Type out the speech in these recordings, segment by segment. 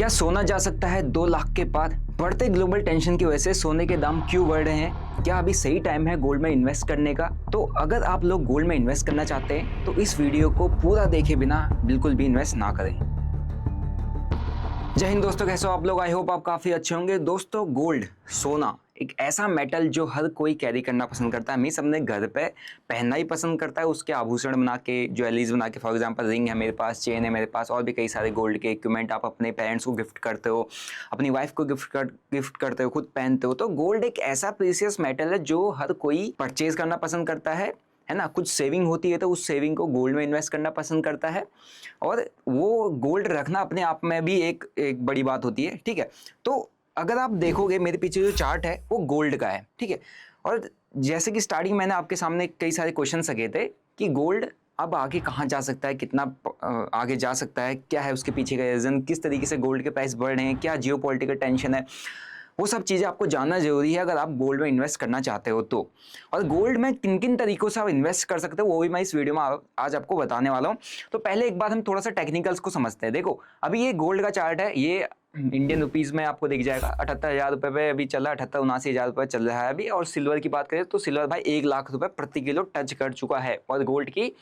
क्या सोना जा सकता है 2 लाख के पार? बढ़ते ग्लोबल टेंशन की वजह से सोने के दाम क्यों बढ़ रहे हैं? क्या अभी सही टाइम है गोल्ड में इन्वेस्ट करने का? तो अगर आप लोग गोल्ड में इन्वेस्ट करना चाहते हैं तो इस वीडियो को पूरा देखे बिना बिल्कुल भी इन्वेस्ट ना करें। जय हिंद दोस्तों, कैसे हो आप लोग? आई होप आप काफ़ी अच्छे होंगे। दोस्तों, गोल्ड, सोना एक ऐसा मेटल जो हर कोई कैरी करना पसंद करता है। हमें सबने घर पे पहनना ही पसंद करता है, उसके आभूषण बना के, ज्वेलरीज बना के। फॉर एग्जांपल रिंग है मेरे पास, चेन है मेरे पास, और भी कई सारे गोल्ड के इक्विपमेंट आप अपने पेरेंट्स को गिफ्ट करते हो, अपनी वाइफ को गिफ्ट करते हो, खुद पहनते हो। तो गोल्ड एक ऐसा प्रीशियस मेटल है जो हर कोई परचेज करना पसंद करता है ना। कुछ सेविंग होती है तो उस सेविंग को गोल्ड में इन्वेस्ट करना पसंद करता है, और वो गोल्ड रखना अपने आप में भी एक बड़ी बात होती है। ठीक है, तो अगर आप देखोगे मेरे पीछे जो चार्ट है वो गोल्ड का है। ठीक है, और जैसे कि स्टार्टिंग मैंने आपके सामने कई सारे क्वेश्चन रखे थे कि गोल्ड अब आगे कहाँ जा सकता है, कितना आगे जा सकता है, क्या है उसके पीछे का रीज़न, किस तरीके से गोल्ड के प्राइस बढ़ रहे हैं, क्या जियोपॉलिटिकल टेंशन है, वो सब चीज़ें आपको जानना जरूरी है अगर आप गोल्ड में इन्वेस्ट करना चाहते हो तो। और गोल्ड में किन किन तरीकों से आप इन्वेस्ट कर सकते हो वो भी मैं इस वीडियो में आज आपको बताने वाला हूँ। तो पहले एक बार हम थोड़ा सा टेक्निकल्स को समझते हैं। देखो, अभी ये गोल्ड का चार्ट है, ये इंडियन रुपीज़ में आपको दिख जाएगा। 78,000 पे अभी चल रहा है, 78-79,000 चल रहा है अभी। और सिल्वर की बात करें तो सिल्वर भाई 1 लाख रुपए प्रति किलो टच कर चुका है, और गोल्ड की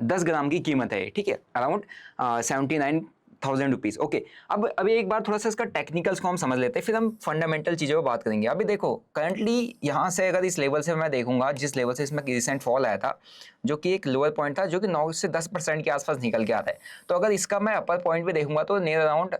10 ग्राम की कीमत है। ठीक है, अराउंड 79,000 रुपीज़। ओके, अब अभी एक बार थोड़ा सा इसका टेक्निकल्स को हम समझ लेते हैं, फिर हम फंडामेंटल चीज़ों पर बात करेंगे। अभी देखो, करंटली यहाँ से अगर इस लेवल से मैं देखूंगा, जिस लेवल से इसमें रिसेंट फॉल आया था, जो कि एक लोअर पॉइंट था, जो कि 9 से 10% के आसपास निकल के आता है। तो अगर इसका मैं अपर पॉइंट पे देखूंगा तो नियर अराउंड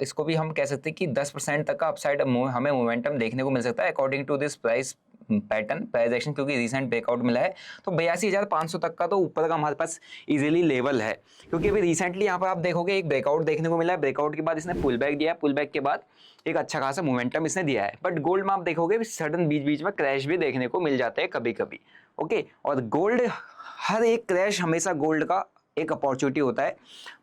इसको भी हम कह सकते हैं कि 10% तक का अपसाइड हमें मोमेंटम देखने को मिल सकता है according to this price pattern, price action, क्योंकि रिसेंट ब्रेकआउट मिला है। तो 82,500 तक का तो ऊपर का हमारे पास इजीली लेवल है, क्योंकि अभी रिसेंटली यहाँ पर आप देखोगे एक ब्रेकआउट देखने को मिला है। ब्रेकआउट के बाद इसने पुल बैक दिया है, पुल बैक के बाद एक अच्छा खासा मोमेंटम इसने दिया है। बट गोल्ड में आप देखोगे सडन बीच बीच में क्रैश भी देखने को मिल जाते हैं कभी कभी। ओके, और गोल्ड, हर एक क्रैश हमेशा गोल्ड का एक अपॉर्चुनिटी होता है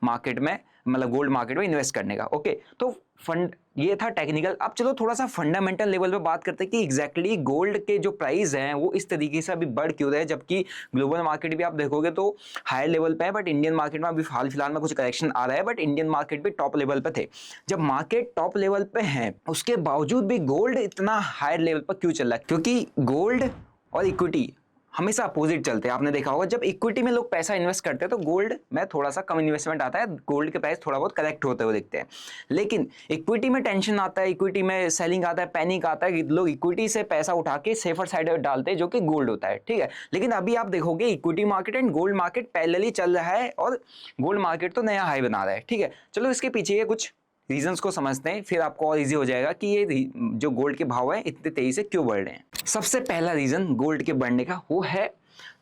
मार्केट में, मतलब गोल्ड मार्केट में इन्वेस्ट करने का। ओके, तो फंड, ये था टेक्निकल। अब चलो थोड़ा सा फंडामेंटल लेवल पे बात करते हैं कि एग्जैक्टली गोल्ड के जो प्राइस हैं वो इस तरीके से अभी बढ़ क्यों रहे हैं, जबकि ग्लोबल मार्केट भी आप देखोगे तो हायर लेवल पे है, बट इंडियन मार्केट में अभी हाल फिलहाल में कुछ करेक्शन आ रहा है, बट इंडियन मार्केट भी टॉप लेवल पे थे। जब मार्केट टॉप लेवल पे है उसके बावजूद भी गोल्ड इतना हायर लेवल पर क्यों चल रहा है? क्योंकि गोल्ड और इक्विटी हमेशा अपोजिट चलते हैं। आपने देखा होगा, जब इक्विटी में लोग पैसा इन्वेस्ट करते हैं तो गोल्ड में थोड़ा सा कम इन्वेस्टमेंट आता है, गोल्ड के प्राइस थोड़ा बहुत करेक्ट होते हुए दिखते हैं। लेकिन इक्विटी में टेंशन आता है, इक्विटी में सेलिंग आता है, पैनिक आता है, लोग इक्विटी से पैसा उठा के सेफर साइड डालते हैं, जो कि गोल्ड होता है। ठीक है, लेकिन अभी आप देखोगे equity market and gold market parallelly चल रहा है, और गोल्ड मार्केट तो नया हाई बना रहा है। ठीक है, चलो इसके पीछे ये कुछ रीजंस को समझते हैं, फिर आपको और इजी हो जाएगा कि ये जो गोल्ड के भाव है इतने तेजी से क्यों बढ़ रहे हैं। सबसे पहला रीजन गोल्ड के बढ़ने का वो है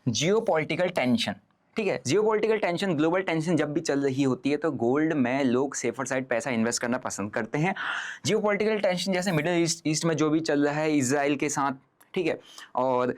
जियोपॉलिटिकल टेंशन। ठीक है, जियोपॉलिटिकल टेंशन, ग्लोबल टेंशन जब भी चल रही होती है तो गोल्ड में लोग सेफर साइड पैसा इन्वेस्ट करना पसंद करते हैं। जियोपॉलिटिकल टेंशन जैसे मिडिल ईस्ट में जो भी चल रहा है इजराइल के साथ, ठीक है, और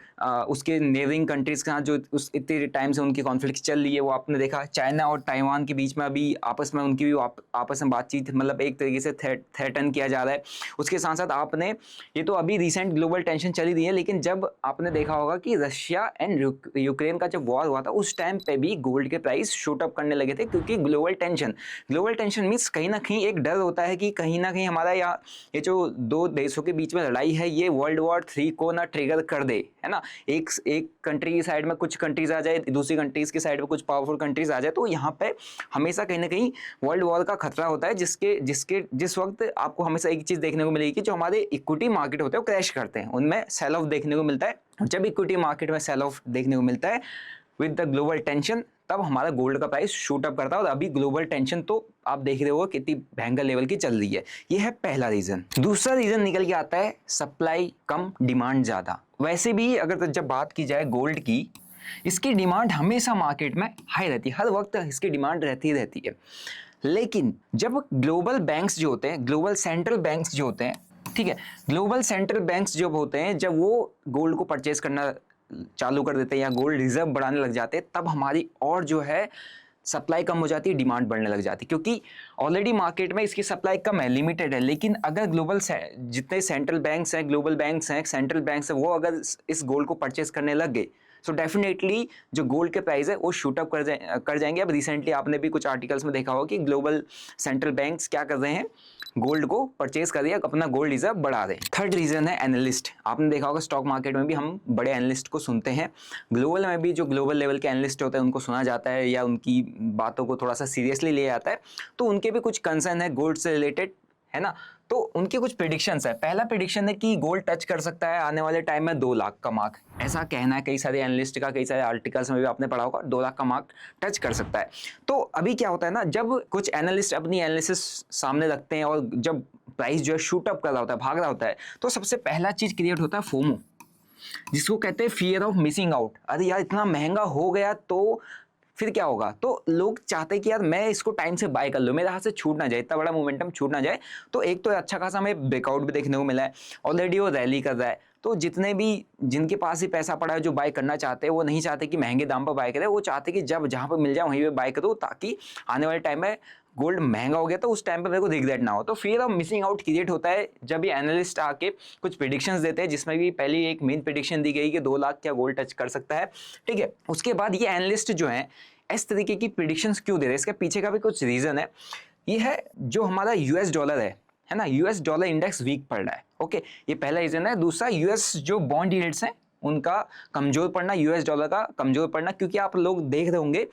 उसके नेबरिंग कंट्रीज के साथ जो उस इतने टाइम से उनकी कॉन्फ्लिक्ट चल रही है, वो आपने देखा। चाइना और ताइवान के बीच में अभी आपस में उनकी भी आपस में बातचीत, मतलब एक तरीके से थ्रेटन किया जा रहा है। उसके साथ साथ आपने, ये तो अभी रिसेंट ग्लोबल टेंशन चली रही है, लेकिन जब आपने देखा होगा कि रशिया एंड यूक्रेन का जब वॉर हुआ था उस टाइम पे भी गोल्ड के प्राइस शूट अप करने लगे थे, क्योंकि ग्लोबल टेंशन मीन्स कहीं ना कहीं एक डर होता है कि कहीं ना कहीं हमारा ये जो दो देशों के बीच में लड़ाई है ये वर्ल्ड वॉर 3 को ना ट्रिगर कर दे, है ना। एक कंट्री की साइड में कुछ कंट्रीज आ जाए, दूसरी कंट्रीज की साइड में कुछ पावरफुल कंट्रीज आ जाए, तो यहाँ पे हमेशा कहीं ना कहीं वर्ल्ड वॉर का खतरा होता है, जिस वक्त आपको हमेशा एक चीज देखने को मिलेगी कि जो हमारे इक्विटी मार्केट होते हैं वो क्रैश करते हैं, उनमें सेल ऑफ देखने को मिलता है। जब इक्विटी मार्केट में सेल ऑफ देखने को मिलता है विद द ग्लोबल टेंशन, तब हमारा गोल्ड का प्राइस शूट अप करता है। और अभी ग्लोबल टेंशन तो आप देख रहे हो कितनी भयंकर लेवल की चल रही है। ये है पहला रीजन। दूसरा रीजन निकल के आता है सप्लाई कम, डिमांड ज्यादा। वैसे भी अगर जब बात की जाए गोल्ड की, इसकी डिमांड हमेशा मार्केट में हाई रहती है, हर वक्त इसकी डिमांड रहती है। लेकिन जब ग्लोबल बैंक्स जो होते हैं, ग्लोबल सेंट्रल बैंक्स जो होते हैं, ठीक है, ग्लोबल सेंट्रल बैंक्स जब होते हैं, जब वो गोल्ड को परचेज करना चालू कर देते हैं या गोल्ड रिजर्व बढ़ाने लग जाते हैं, तब हमारी और जो है सप्लाई कम हो जाती है, डिमांड बढ़ने लग जाती है, क्योंकि ऑलरेडी मार्केट में इसकी सप्लाई कम है, लिमिटेड है। लेकिन अगर ग्लोबल जितने सेंट्रल बैंक्स हैं, ग्लोबल बैंक्स हैं, सेंट्रल बैंक्स हैं, वो अगर इस गोल्ड को परचेज करने लग गए, सो डेफिनेटली जो गोल्ड के प्राइस है वो शूट अप कर जाएंगे। अब रिसेंटली आपने भी कुछ आर्टिकल्स में देखा होगा कि ग्लोबल सेंट्रल बैंक्स क्या कर रहे हैं, गोल्ड को परचेज करें, अपना गोल्ड रिजर्व बढ़ा दें। थर्ड रीजन है एनालिस्ट। आपने देखा होगा स्टॉक मार्केट में भी हम बड़े एनालिस्ट को सुनते हैं, ग्लोबल में भी जो ग्लोबल लेवल के एनालिस्ट होते हैं उनको सुना जाता है या उनकी बातों को थोड़ा सा सीरियसली लिया जाता है। तो उनके भी कुछ कंसर्न है गोल्ड से रिलेटेड, है ना। तो उनके कुछ प्रेडिक्शंस है। पहला प्रेडिक्शन है कि गोल्ड टच कर सकता है आने वाले टाइम में 2 लाख का मार्क, ऐसा कहना है कई सारे एनालिस्ट का, कई सारे आर्टिकल्स में भी आपने पढ़ा होगा 2 लाख का मार्क टच कर सकता है। तो अभी क्या होता है ना, जब कुछ एनालिस्ट अपनी एनालिसिस सामने रखते हैं और जब प्राइस जो है शूट अप कर रहा होता है, भाग रहा होता है, तो सबसे पहला चीज क्रिएट होता है फोमो, जिसको कहते हैं फियर ऑफ मिसिंग आउट। अरे यार इतना महंगा हो गया तो फिर क्या होगा। तो लोग चाहते हैं कि यार मैं इसको टाइम से बाय कर लूँ, मेरे हाथ से छूट ना जाए, इतना बड़ा मोमेंटम छूट ना जाए। तो एक तो अच्छा खासा हमें ब्रेकआउट भी देखने को मिला है, ऑलरेडी वो रैली कर रहा है। तो जितने भी जिनके पास ही पैसा पड़ा है जो बाय करना चाहते हैं, वो नहीं चाहते कि महंगे दाम पर बाय करें, वो चाहते कि जब जहाँ पर मिल जाए वहीं पर बाय करो, ताकि आने वाले टाइम में गोल्ड महंगा हो गया तो उस टाइम पे मेरे को रिग्रेट ना हो। तो fear of missing out create होता है जब ये एनालिस्ट आके कुछ प्रेडिक्शंस देते हैं, जिसमें भी पहली एक मेन प्रेडिक्शन दी गई कि 2 लाख क्या गोल्ड टच कर सकता है, ठीक है। उसके बाद ये एनालिस्ट जो है इस तरीके की प्रेडिक्शंस क्यों दे रहे हैं, इसके पीछे का भी कुछ रीजन है। ये है जो हमारा यूएस डॉलर है ना, यूएस डॉलर इंडेक्स वीक पड़ रहा है, ओके, ये पहला रीजन है। दूसरा, यूएस जो बॉन्ड यील्ड्स हैं उनका कमजोर पड़ना, यूएस डॉलर का कमजोर पड़ना, क्योंकि आप लोग देख रहे होंगे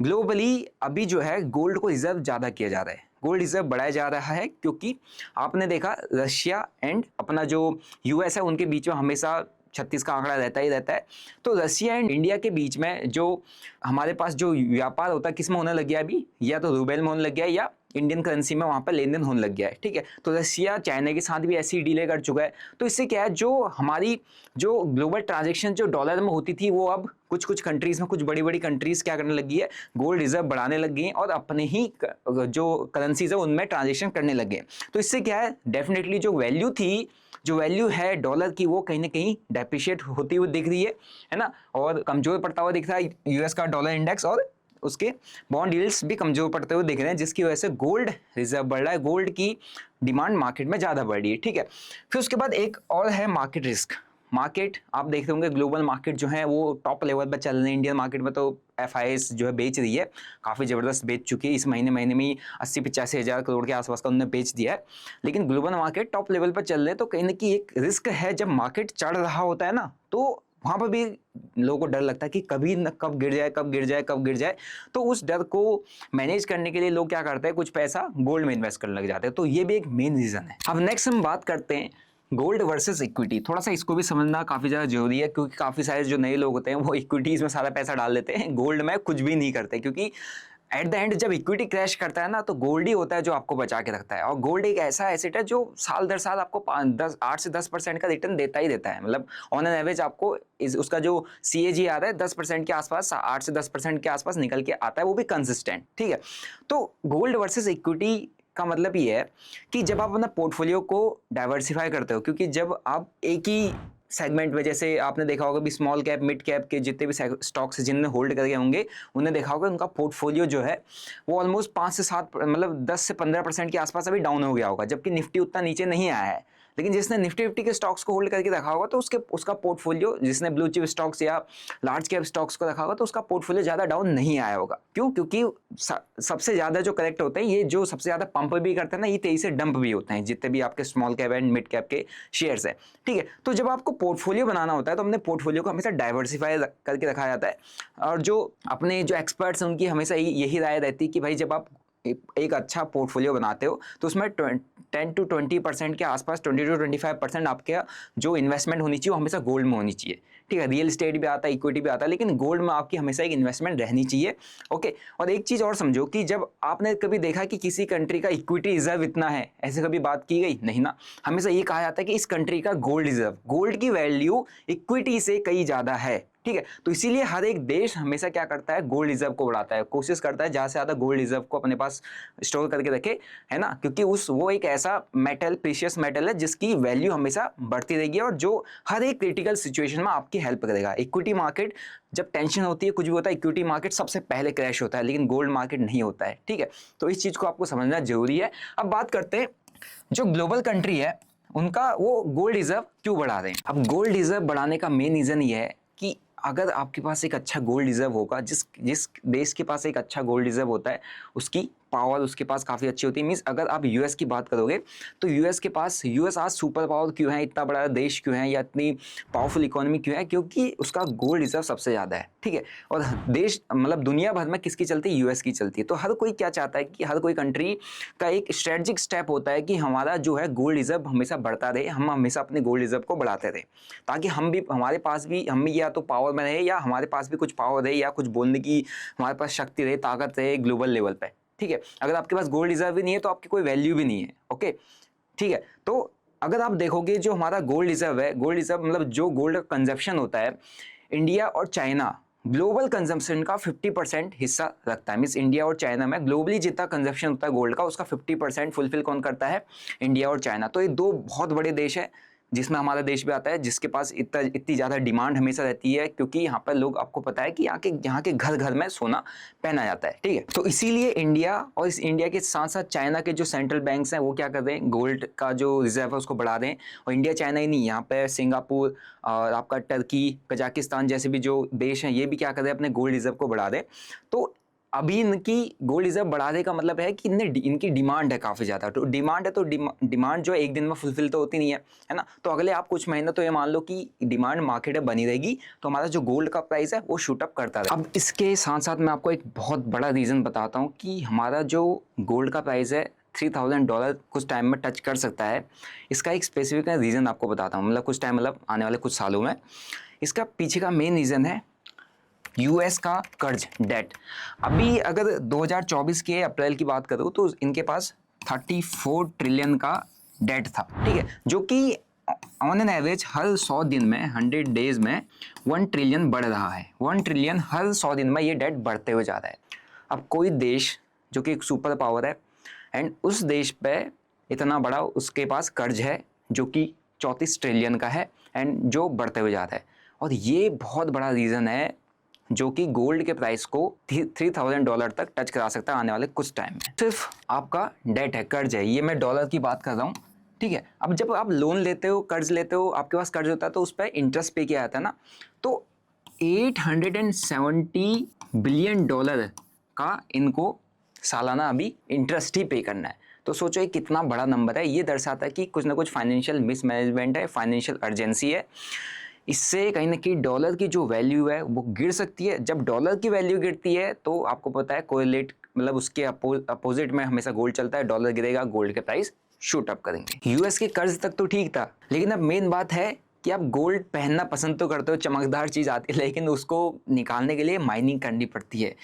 ग्लोबली अभी जो है गोल्ड को रिजर्व ज़्यादा किया जा रहा है, गोल्ड रिजर्व बढ़ाया जा रहा है, क्योंकि आपने देखा रशिया एंड अपना जो यूएस है उनके बीच में हमेशा 36 का आंकड़ा रहता ही रहता है। तो रशिया एंड इंडिया के बीच में जो हमारे पास जो व्यापार होता है किस में होने लग गया अभी, या तो रूबेल में होने लग गया है या इंडियन करेंसी में वहाँ पर लेन देन होने लग गया है, ठीक है। तो रशिया चाइना के साथ भी ऐसी डीले कर चुका है। तो इससे क्या है, जो हमारी जो ग्लोबल ट्रांजेक्शन जो डॉलर में होती थी वो अब कुछ कुछ कंट्रीज में, कुछ बड़ी बड़ी कंट्रीज क्या करने लगी है, गोल्ड रिजर्व बढ़ाने लग गई हैं और अपने ही जो करेंसीज है उनमें ट्रांजेक्शन करने लगे हैं। तो इससे क्या है, डेफिनेटली जो वैल्यू थी, जो वैल्यू है डॉलर की, वो कहीं ना कहीं डेप्रिशिएट होती हुई दिख रही है ना, और कमजोर पड़ता हुआ दिख रहा है यूएस का डॉलर इंडेक्स, और उसके बॉन्ड यील्ड्स भी कमजोर पड़ते हुए दिख रहे हैं, जिसकी वजह से गोल्ड रिजर्व बढ़ रहा है, गोल्ड की डिमांड मार्केट में ज़्यादा बढ़ रही है, ठीक है। फिर उसके बाद एक और है मार्केट रिस्क। मार्केट आप देखते होंगे ग्लोबल मार्केट जो है वो टॉप लेवल पर चल रहे हैं। इंडियन मार्केट में तो एफआईएस जो है बेच रही है, काफ़ी ज़बरदस्त बेच चुकी है, इस महीने में ही 80-85 हज़ार करोड़ के आसपास का उन्होंने बेच दिया है। लेकिन ग्लोबल मार्केट टॉप लेवल पर चल रहे हैं, तो कहीं ना कहीं एक रिस्क है, जब मार्केट चढ़ रहा होता है ना, तो वहाँ पर भी लोगों को डर लगता है कि कभी न कब गिर जाए, कब गिर जाए, कब गिर जाए। तो उस डर को मैनेज करने के लिए लोग क्या करते हैं, कुछ पैसा गोल्ड में इन्वेस्ट करने लग जाते हैं। तो ये भी एक मेन रीज़न है। अब नेक्स्ट हम बात करते हैं गोल्ड वर्सेस इक्विटी। थोड़ा सा इसको भी समझना काफ़ी ज़्यादा जरूरी है, क्योंकि काफ़ी सारे जो नए लोग होते हैं वो इक्विटीज़ में सारा पैसा डाल देते हैं, गोल्ड में कुछ भी नहीं करते। क्योंकि एट द एंड जब इक्विटी क्रैश करता है ना, तो गोल्ड ही होता है जो आपको बचा के रखता है। और गोल्ड एक ऐसा एसेट है जो साल दर साल आपको 8 से 10% का रिटर्न देता ही देता है। मतलब ऑन एन एवरेज आपको उसका जो CAG आता है 10% के आसपास, 8 से 10% के आसपास निकल के आता है, वो भी कंसिस्टेंट, ठीक है। तो गोल्ड वर्सेस इक्विटी का मतलब ये है कि जब आप अपना पोर्टफोलियो को डाइवर्सिफाई करते हो, क्योंकि जब आप एक ही सेगमेंट में, जैसे आपने देखा होगा भी स्मॉल कैप मिड कैप के जितने भी स्टॉक्स जिनने होल्ड करके होंगे, उन्हें देखा होगा उनका पोर्टफोलियो जो है वो ऑलमोस्ट 5 से 7 मतलब 10 से 15% के आसपास अभी डाउन हो गया होगा, जबकि निफ्टी उतना नीचे नहीं आया है। लेकिन जिसने निफ्टी के स्टॉक्स को होल्ड करके रखा होगा, तो उसका पोर्टफोलियो, जिसने ब्लू चिप स्टॉक्स या लार्ज कैप स्टॉक्स को रखा होगा, तो उसका पोर्टफोलियो ज़्यादा डाउन नहीं आया होगा। क्यों? क्योंकि सबसे ज़्यादा जो करेक्ट होते हैं, ये जो सबसे ज़्यादा पंप भी करते हैं ना, ये तेजी से डंप भी होते हैं, जितने भी आपके small cap and mid cap के शेयर्स है, ठीक है। तो जब आपको पोर्टफोलियो बनाना होता है, तो हमने पोर्टफोलियो को हमेशा डाइवर्सिफाई करके रखा जाता है। और जो अपने जो एक्सपर्ट्स हैं उनकी हमेशा यही राय रहती है कि भाई जब आप एक अच्छा पोर्टफोलियो बनाते हो, तो उसमें 10 to 20% के आसपास, 20 to 25% आपके जो इन्वेस्टमेंट होनी चाहिए वो हमेशा गोल्ड में होनी चाहिए, ठीक है। रियल एस्टेट भी आता है, इक्विटी भी आता है, लेकिन गोल्ड में आपकी हमेशा एक इन्वेस्टमेंट रहनी चाहिए, ओके। और एक चीज़ और समझो कि जब आपने कभी देखा कि किसी कंट्री का इक्विटी रिजर्व इतना है, ऐसे कभी बात की गई नहीं ना। हमेशा ये कहा जाता है कि इस कंट्री का गोल्ड रिजर्व, गोल्ड की वैल्यू इक्विटी से कहीं ज़्यादा है, ठीक है। तो इसीलिए हर एक देश हमेशा क्या करता है, गोल्ड रिजर्व को बढ़ाता है, कोशिश करता है ज़्यादा से ज़्यादा गोल्ड रिजर्व को अपने पास स्टोर करके रखे, है ना। क्योंकि वो एक ऐसा मेटल, प्रीशियस मेटल है जिसकी वैल्यू हमेशा बढ़ती रहेगी और जो हर एक क्रिटिकल सिचुएशन में आपकी हेल्प करेगा। इक्विटी मार्केट जब टेंशन होती है, कुछ भी होता है, इक्विटी मार्केट सबसे पहले क्रैश होता है, लेकिन गोल्ड मार्केट नहीं होता है, ठीक है। तो इस चीज़ को आपको समझना जरूरी है। अब बात करते हैं जो ग्लोबल कंट्री है उनका वो गोल्ड रिजर्व क्यों बढ़ा रहे हैं। अब गोल्ड रिजर्व बढ़ाने का मेन रीज़न ये है कि अगर आपके पास एक अच्छा गोल्ड रिजर्व होगा, जिस देश के पास एक अच्छा गोल्ड रिजर्व होता है, उसकी पावर उसके पास काफ़ी अच्छी होती है। मीन्स अगर आप यूएस की बात करोगे तो यूएस आज सुपर पावर क्यों है, इतना बड़ा देश क्यों है, या इतनी पावरफुल इकोनॉमी क्यों है, क्योंकि उसका गोल्ड रिजर्व सबसे ज़्यादा है, ठीक है। और देश मतलब दुनिया भर में किसकी चलती है, यूएस की चलती है। तो हर कोई क्या चाहता है कि हर कोई कंट्री का एक स्ट्रेटजिक स्टेप होता है कि हमारा जो है गोल्ड रिजर्व हमेशा बढ़ता रहे, हम हमेशा अपने गोल्ड रिजर्व को बढ़ाते रहे, ताकि हम भी हम भी या तो पावर में रहे, या हमारे पास भी कुछ पावर रहे, या कुछ बोलने की हमारे पास शक्ति रहे, ताकत रहे ग्लोबल लेवल पे, ठीक है। अगर आपके पास गोल्ड रिजर्व भी नहीं है तो आपकी कोई वैल्यू भी नहीं है, ओके, ठीक है। तो अगर आप देखोगे जो हमारा गोल्ड रिजर्व है, गोल्ड रिजर्व मतलब जो गोल्ड का कंजप्शन होता है, इंडिया और चाइना ग्लोबल कंजम्पशन का 50% हिस्सा रखता है। मीन्स इंडिया और चाइना में ग्लोबली जितना कंजप्शन होता है गोल्ड का, उसका 50% फुलफिल कौन करता है, इंडिया और चाइना। तो ये दो बहुत बड़े देश है, जिसमें हमारा देश भी आता है, जिसके पास इतनी ज़्यादा डिमांड हमेशा रहती है, क्योंकि यहाँ पर लोग, आपको पता है कि यहाँ के घर घर में सोना पहना जाता है, ठीक है। तो इसीलिए इंडिया और इस इंडिया के साथ साथ चाइना के जो सेंट्रल बैंक्स हैं वो क्या कर रहे हैं, गोल्ड का जो रिजर्व है उसको बढ़ा रहे हैं। और इंडिया चाइना ही नहीं, यहाँ पे सिंगापुर और आपका टर्की, कजाकिस्तान जैसे भी जो देश हैं, ये भी क्या कर रहे हैं, अपने गोल्ड रिजर्व को बढ़ा रहे हैं। तो अभी इनकी गोल्ड रिजर्व बढ़ाने का मतलब है कि इनकी डिमांड है काफ़ी ज़्यादा। तो डिमांड है, तो डिमांड जो है एक दिन में फुलफिल तो होती नहीं है ना। तो अगले आप कुछ महीने तो ये मान लो कि डिमांड मार्केट में बनी रहेगी, तो हमारा जो गोल्ड का प्राइस है वो शूट अप करता है। अब इसके साथ साथ मैं आपको एक बहुत बड़ा रीज़न बताता हूँ कि हमारा जो गोल्ड का प्राइस है $3000 कुछ टाइम में टच कर सकता है। इसका एक स्पेसिफिक रीज़न आपको बताता हूँ, मतलब कुछ टाइम, मतलब आने वाले कुछ सालों में। इसका पीछे का मेन रीज़न है यूएस का कर्ज, डेट। अभी अगर 2024 के अप्रैल की बात करूँ तो इनके पास 34 ट्रिलियन का डेट था, ठीक है, जो कि ऑन एन एवरेज हर 100 दिन में, 100 डेज में 1 ट्रिलियन बढ़ रहा है। 1 ट्रिलियन हर 100 दिन में ये डेट बढ़ते हुए जा रहा है। अब कोई देश जो कि एक सुपर पावर है, एंड उस देश पे इतना बड़ा उसके पास कर्ज है जो कि 34 ट्रिलियन का है, एंड जो बढ़ते हुए जा रहा है। और ये बहुत बड़ा रीज़न है जो कि गोल्ड के प्राइस को $3000 तक टच करा सकता है आने वाले कुछ टाइम में। सिर्फ आपका डेट है, कर्ज है, ये मैं डॉलर की बात कर रहा हूँ, ठीक है। अब जब आप लोन लेते हो, कर्ज लेते हो, आपके पास कर्ज होता है, तो उस पर इंटरेस्ट पे किया जाता है ना। तो $870 बिलियन का इनको सालाना अभी इंटरेस्ट ही पे करना है। तो सोचो ये कितना बड़ा नंबर है। ये दर्शाता है कि कुछ ना कुछ फाइनेंशियल मिसमैनेजमेंट है, फाइनेंशियल अर्जेंसी है। इससे कहीं ना कहीं डॉलर की जो वैल्यू है वो गिर सकती है। जब डॉलर की वैल्यू गिरती है तो आपको पता है कोरिलेट, मतलब उसके अपोजिट में हमेशा गोल्ड चलता है। डॉलर गिरेगा, गोल्ड के प्राइस शूट अप करेंगे। यूएस के कर्ज तक तो ठीक था, लेकिन अब मेन बात है कि आप गोल्ड पहनना पसंद तो करते हो, चमकदार चीज़ आती है, लेकिन उसको निकालने के लिए माइनिंग करनी पड़ती है,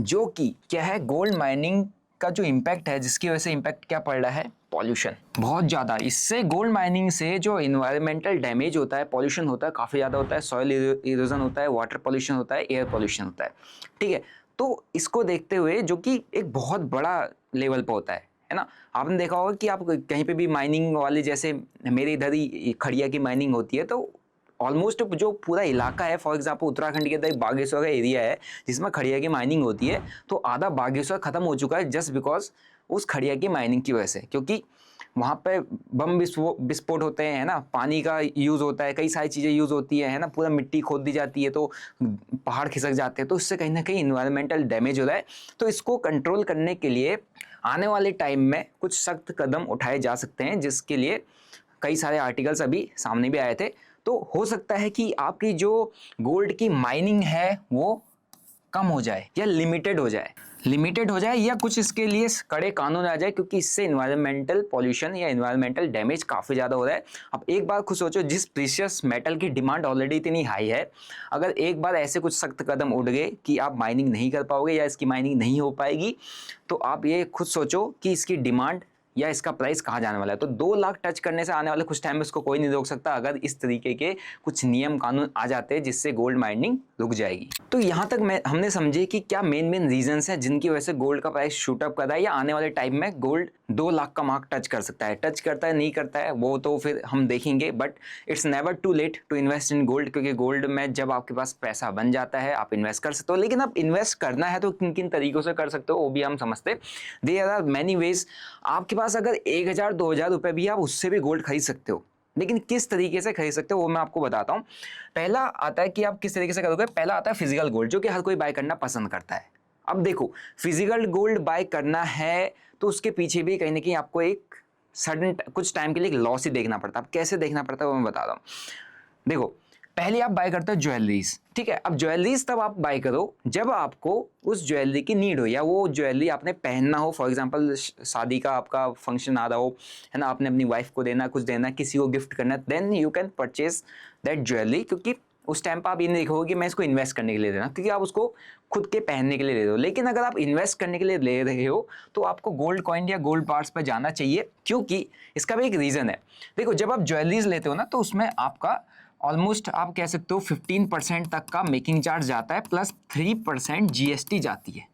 जो कि क्या है, गोल्ड माइनिंग का जो इम्पैक्ट है, जिसकी वजह से इम्पैक्ट क्या पड़ रहा है, पॉल्यूशन बहुत ज़्यादा। इससे गोल्ड माइनिंग से जो इन्वायरमेंटल डैमेज होता है, पॉल्यूशन होता है, काफ़ी ज़्यादा होता है। सॉइल इरोजन होता है, वाटर पॉल्यूशन होता है, एयर पॉल्यूशन होता है, ठीक है। तो इसको देखते हुए, जो कि एक बहुत बड़ा लेवल पर होता है ना। आपने देखा होगा कि आप कहीं पे भी माइनिंग वाले, जैसे मेरे इधर ही खड़िया की माइनिंग होती है, तो ऑलमोस्ट जो पूरा इलाका है, फॉर एग्जाम्पल उत्तराखंड के अंदर बागेश्वर का एरिया है जिसमें खड़िया की माइनिंग होती है, तो आधा बागेश्वर खत्म हो चुका है जस्ट बिकॉज उस खड़िया की माइनिंग की वजह से। क्योंकि वहाँ पे बम विस्फोट होते हैं, है ना, पानी का यूज़ होता है, कई सारी चीज़ें यूज़ होती है ना, पूरा मिट्टी खोद दी जाती है, तो पहाड़ खिसक जाते हैं, तो इससे कहीं ना कहीं इन्वायरमेंटल डैमेज हो रहा है। तो इसको कंट्रोल करने के लिए आने वाले टाइम में कुछ सख्त कदम उठाए जा सकते हैं, जिसके लिए कई सारे आर्टिकल्स अभी सामने भी आए थे। तो हो सकता है कि आपकी जो गोल्ड की माइनिंग है वो कम हो जाए या लिमिटेड हो जाए या कुछ इसके लिए कड़े कानून आ जाए, क्योंकि इससे इन्वायरमेंटल पॉल्यूशन या इन्वायरमेंटल डैमेज काफ़ी ज़्यादा हो रहा है। अब एक बार खुद सोचो, जिस प्रीशियस मेटल की डिमांड ऑलरेडी इतनी हाई है, अगर एक बार ऐसे कुछ सख्त कदम उठ गए कि आप माइनिंग नहीं कर पाओगे या इसकी माइनिंग नहीं हो पाएगी, तो आप ये खुद सोचो कि इसकी डिमांड या इसका प्राइस कहाँ जाने वाला है। तो 2 लाख टच करने से आने वाले कुछ टाइम में इसको कोई नहीं रोक सकता, अगर इस तरीके के कुछ नियम कानून आ जाते हैं जिससे गोल्ड माइनिंग रुक जाएगी। तो यहाँ तक हमने समझे कि क्या मेन रीजंस हैं जिनकी वजह से गोल्ड का प्राइस शूट अप कर रहा है, या आने वाले टाइम में गोल्ड 2 लाख का मार्क टच कर सकता है। टच करता है नहीं करता है वो तो फिर हम देखेंगे, but it's never too late to invest in gold, क्योंकि गोल्ड में जब आपके पास पैसा बन जाता है आप इन्वेस्ट कर सकते हो। लेकिन आप इन्वेस्ट करना है तो किन किन तरीकों से कर सकते हो वो भी हम समझते। There are many ways. आपके पास अगर 1000-2000 रुपए भी, आप उससे भी गोल्ड खरीद सकते हो, लेकिन किस तरीके से खरीद सकते हो वो मैं आपको बताता हूँ। पहला आता है कि आप किस तरीके से करोगे। पहला आता है फिजिकल गोल्ड, जो कि हर कोई बाय करना पसंद करता है। अब देखो, फिजिकल गोल्ड बाय करना है तो उसके पीछे भी कहीं ना कहीं आपको एक सडन कुछ टाइम के लिए एक लॉस ही देखना पड़ता है। अब कैसे देखना पड़ता है वो मैं बता रहा हूँ। देखो, पहले आप बाय करते हो ज्वेलरीज, ठीक है। अब ज्वेलरीज तब आप बाय करो जब आपको उस ज्वेलरी की नीड हो, या वो ज्वेलरी आपने पहनना हो। फॉर एग्जांपल शादी का आपका फंक्शन आ रहा हो, है ना, आपने अपनी वाइफ को देना, कुछ देना, किसी को गिफ्ट करना, then you can purchase that jewellery. क्योंकि उस टाइम पर आप ये नहीं देखोगे कि मैं इसको इन्वेस्ट करने के लिए देना, क्योंकि आप उसको खुद के पहनने के लिए दे दो। लेकिन अगर आप इन्वेस्ट करने के लिए ले रहे हो तो आपको गोल्ड कॉइन या गोल्ड बार्स पर जाना चाहिए, क्योंकि इसका भी एक रीज़न है। देखो, जब आप ज्वेलरीज लेते हो ना तो उसमें आपका ऑलमोस्ट आप कह सकते हो 15% तक का मेकिंग चार्ज जाता है, प्लस 3% जीएसटी जाती है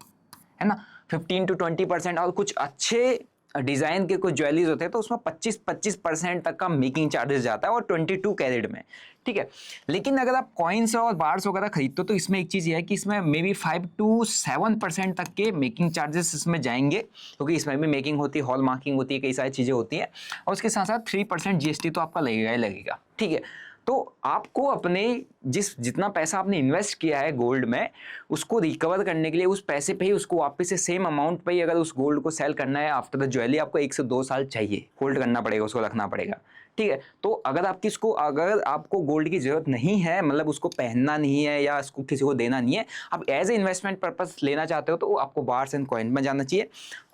ना। 15 to 20%, और कुछ अच्छे डिज़ाइन के कुछ ज्वेलरीज होते हैं तो उसमें 25% तक का मेकिंग चार्जेस जाता है, और 22 कैरेट में, ठीक है। लेकिन अगर आप कॉइन्स और बार्स वगैरह खरीदते हो तो इसमें एक चीज़ ये है कि इसमें मे बी 5 to 7% तक के मेकिंग चार्जेस इसमें जाएंगे, क्योंकि इसमें भी मेकिंग होती है, हॉल मार्किंग होती है, कई सारी चीज़ें होती हैं, और उसके साथ साथ 3% जीएसटी तो आपका लगेगा ही लगेगा, ठीक है। तो आपको अपने जितना पैसा आपने इन्वेस्ट किया है गोल्ड में, उसको रिकवर करने के लिए उस पैसे पे ही उसको वापस से सेम अमाउंट पे ही अगर उस गोल्ड को सेल करना है आफ्टर द ज्वेलरी, आपको 1 से 2 साल चाहिए, होल्ड करना पड़ेगा, उसको रखना पड़ेगा, ठीक है। तो अगर आपको गोल्ड की जरूरत नहीं है, मतलब उसको पहनना नहीं है या उसको किसी को देना नहीं है, आप एज ए इन्वेस्टमेंट पर्पस लेना चाहते हो, तो आपको बार्स एंड कॉइन में जाना चाहिए।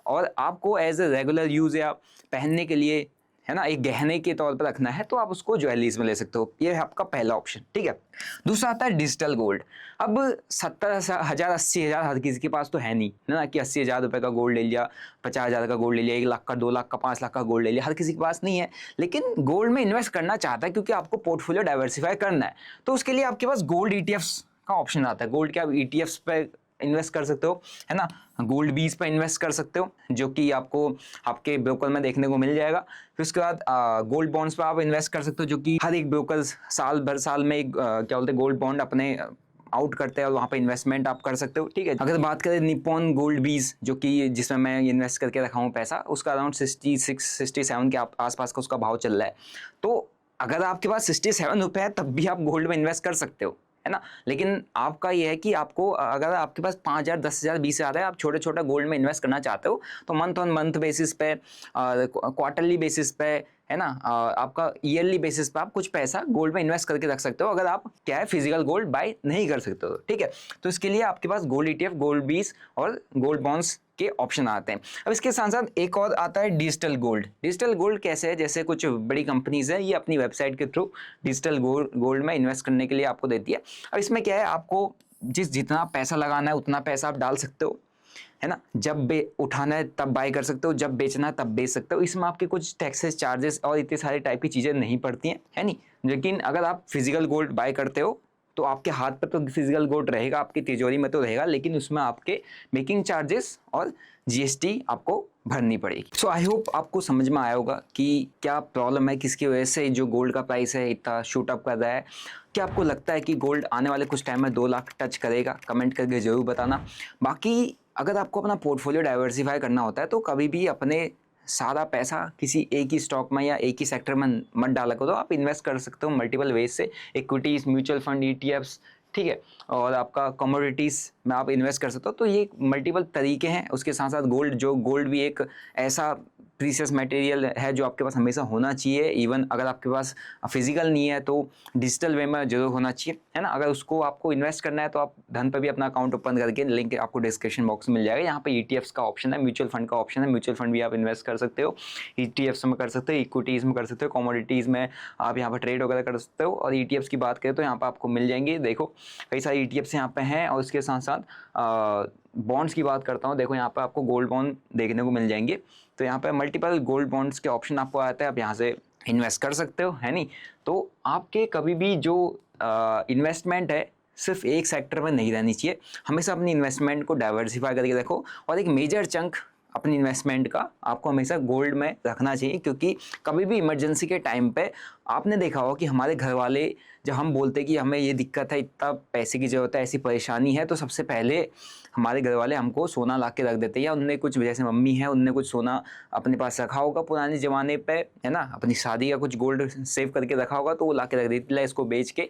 और आपको एज ए रेगुलर यूज या पहनने के लिए, है ना, एक गहने के तौर पर रखना है, तो आप उसको ज्वेलरीज में ले सकते हो। ये है आपका पहला ऑप्शन, ठीक है। दूसरा आता है डिजिटल गोल्ड। अब 70,000 80,000 हर किसी के पास तो है नहीं, है ना, कि 80,000 रुपये का गोल्ड ले लिया, 50,000 का गोल्ड ले लिया, 1 लाख का, 2 लाख का, 5 लाख का गोल्ड ले लिया, हर किसी के पास नहीं है। लेकिन गोल्ड में इन्वेस्ट करना चाहता है क्योंकि आपको पोर्टफोलियो डाइवर्सिफाई करना है, तो उसके लिए आपके पास गोल्ड ईटीएफ्स का ऑप्शन आता है। गोल्ड के आप ईटीएफ्स पे इन्वेस्ट कर सकते हो, है ना, गोल्ड बीज पर इन्वेस्ट कर सकते हो, जो कि आपको आपके ब्रोकर में देखने को मिल जाएगा। फिर उसके बाद गोल्ड बॉन्ड्स पर आप इन्वेस्ट कर सकते हो, जो कि हर एक ब्रोकर साल में एक क्या बोलते हैं, गोल्ड बॉन्ड अपने आउट करते हैं, और वहाँ पे इन्वेस्टमेंट आप कर सकते हो, ठीक है। अगर बात करें निप्पॉन गोल्ड बीज, जो कि जिसमें मैं इन्वेस्ट करके रखा हूँ पैसा, उसका अराउंड 66-67 के आसपास का उसका भाव चल रहा है। तो अगर आपके पास 67 रुपये है तब भी आप गोल्ड में इन्वेस्ट कर सकते हो, है ना। लेकिन आपका ये है कि आपको, अगर आपके पास 5,000 10,000 20,000 है, आप छोटे छोटा गोल्ड में इन्वेस्ट करना चाहते हो, तो मंथ ऑन मंथ बेसिस पे, क्वार्टरली बेसिस पे, है ना, आपका ईयरली बेसिस पे आप कुछ पैसा गोल्ड में इन्वेस्ट करके रख सकते हो, अगर आप क्या है फिजिकल गोल्ड बाय नहीं कर सकते हो, ठीक है। तो इसके लिए आपके पास गोल्ड ईटीएफ, गोल्ड बीज और गोल्ड बॉन्ड्स के ऑप्शन आते हैं। अब इसके साथ साथ एक और आता है डिजिटल गोल्ड। डिजिटल गोल्ड कैसे है, जैसे कुछ बड़ी कंपनीज है, ये अपनी वेबसाइट के थ्रू डिजिटल गोल्ड में इन्वेस्ट करने के लिए आपको देती है। अब इसमें क्या है, आपको जितना पैसा लगाना है उतना पैसा आप डाल सकते हो, है ना। जब उठाना है तब बाय कर सकते हो, जब बेचना है तब बेच सकते हो। इसमें आपके कुछ टैक्सेस, चार्जेस और इतने सारे टाइप की चीज़ें नहीं पड़ती हैं, है नहीं। लेकिन अगर आप फिजिकल गोल्ड बाय करते हो तो आपके हाथ पर तो फिजिकल गोल्ड रहेगा, आपकी तिजोरी में तो रहेगा, लेकिन उसमें आपके मेकिंग चार्जेस और जीएसटी आपको भरनी पड़ेगी। सो आई होप आपको समझ में आया होगा कि क्या प्रॉब्लम है, किसकी वजह से जो गोल्ड का प्राइस है इतना शूट अप कर रहा है। क्या आपको लगता है कि गोल्ड आने वाले कुछ टाइम में 2 लाख टच करेगा? कमेंट करके ज़रूर बताना। बाकी अगर आपको अपना पोर्टफोलियो डाइवर्सिफाई करना होता है तो कभी भी अपने सारा पैसा किसी एक ही स्टॉक में या एक ही सेक्टर में मत डाला करो। आप इन्वेस्ट कर सकते हो मल्टीपल वेज से, इक्विटीज़, म्यूचुअल फंड, ईटीएफ्स, ठीक है, और आपका कमोडिटीज़ में आप इन्वेस्ट कर सकते हो। तो ये मल्टीपल तरीके हैं। उसके साथ साथ गोल्ड भी एक ऐसा प्रीशियस मटेरियल है जो आपके पास हमेशा होना चाहिए। इवन अगर आपके पास फिजिकल नहीं है तो डिजिटल वे में जरूर होना चाहिए, है ना। अगर उसको आपको इन्वेस्ट करना है तो आप धन पर भी अपना अकाउंट ओपन करके, लिंक आपको डिस्क्रिप्शन बॉक्स में मिल जाएगा। यहाँ पे ईटीएफ्स का ऑप्शन है, म्यूचुअल फंड का ऑप्शन है। म्यूचुअल फंड भी आप इन्वेस्ट कर सकते हो, ईटीएफ्स में कर सकते हो, इक्विटीज़ में कर सकते हो, कमोडिटीज़ में आप यहाँ पर ट्रेड वगैरह कर सकते हो। और ईटीएफ्स की बात करें तो यहाँ पर आपको मिल जाएंगे, देखो कई सारे ईटीएफ्स यहाँ पे हैं। और उसके साथ साथ बॉन्ड्स की बात करता हूँ, देखो यहाँ पे आपको गोल्ड बॉन्ड देखने को मिल जाएंगे। तो यहाँ पे मल्टीपल गोल्ड बॉन्ड्स के ऑप्शन आपको आता है, आप यहाँ से इन्वेस्ट कर सकते हो, है नहीं। तो आपके कभी भी जो इन्वेस्टमेंट है सिर्फ एक सेक्टर में नहीं रहनी चाहिए, हमेशा अपनी इन्वेस्टमेंट को डाइवर्सिफाई करके रखो। और एक मेजर चंक अपनी इन्वेस्टमेंट का आपको हमेशा गोल्ड में रखना चाहिए, क्योंकि कभी भी इमरजेंसी के टाइम पे आपने देखा होगा कि हमारे घर वाले जब हम बोलते हैं कि हमें ये दिक्कत है, इतना पैसे की ज़रूरत है, ऐसी परेशानी है, तो सबसे पहले हमारे घर वाले हमको सोना ला के रख देते हैं। या उनने कुछ, जैसे मम्मी है, उनने कुछ सोना अपने पास रखा होगा पुराने ज़माने पे, है ना, अपनी शादी का कुछ गोल्ड सेव करके रखा होगा, तो वो ला के रख देती है, इसको बेच के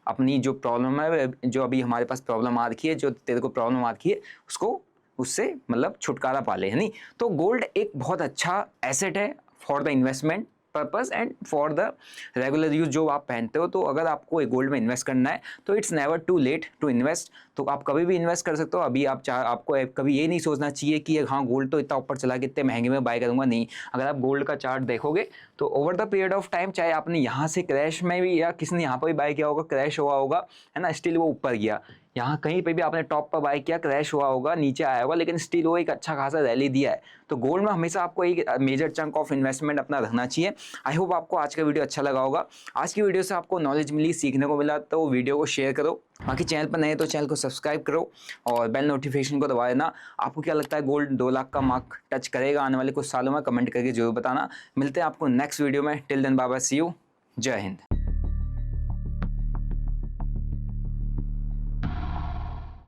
अपनी जो प्रॉब्लम है, जो अभी हमारे पास प्रॉब्लम आ रखी है, जो तेरे को प्रॉब्लम आ रखी है, उसको उससे मतलब छुटकारा पा ले, है नहीं। तो गोल्ड एक बहुत अच्छा एसेट है for the investment purpose and for the regular use जो आप पहनते हो। तो अगर आपको एक गोल्ड में इन्वेस्ट करना है तो it's never too late to invest. तो आप कभी भी इन्वेस्ट कर सकते हो। अभी आपको कभी ये नहीं सोचना चाहिए कि हाँ गोल्ड तो इतना ऊपर चला कि इतने महंगे में बाय करूंगा, नहीं। अगर आप गोल्ड का चार्ट देखोगे तो over the period of time, चाहे आपने यहाँ से क्रैश में भी या किसी ने यहाँ पर भी बाय किया होगा, क्रैश हुआ होगा, है ना, स्टिल वो ऊपर गया। यहाँ कहीं पे भी आपने टॉप पर बाय किया, क्रैश हुआ होगा, नीचे आया होगा, लेकिन स्टिल वो एक अच्छा खासा रैली दिया है। तो गोल्ड में हमेशा आपको एक मेजर चंक ऑफ इन्वेस्टमेंट अपना रखना चाहिए। आई होप आपको आज का वीडियो अच्छा लगा होगा। आज की वीडियो से आपको नॉलेज मिली, सीखने को मिला, तो वीडियो को शेयर करो। बाकी चैनल पर नए तो चैनल को सब्सक्राइब करो और बेल नोटिफिकेशन को दबा देना। आपको क्या लगता है गोल्ड 2 लाख का मार्क टच करेगा आने वाले कुछ सालों में? कमेंट करके जरूर बताना। मिलते हैं आपको नेक्स्ट वीडियो में। Till then bye bye, see you, जय हिंद।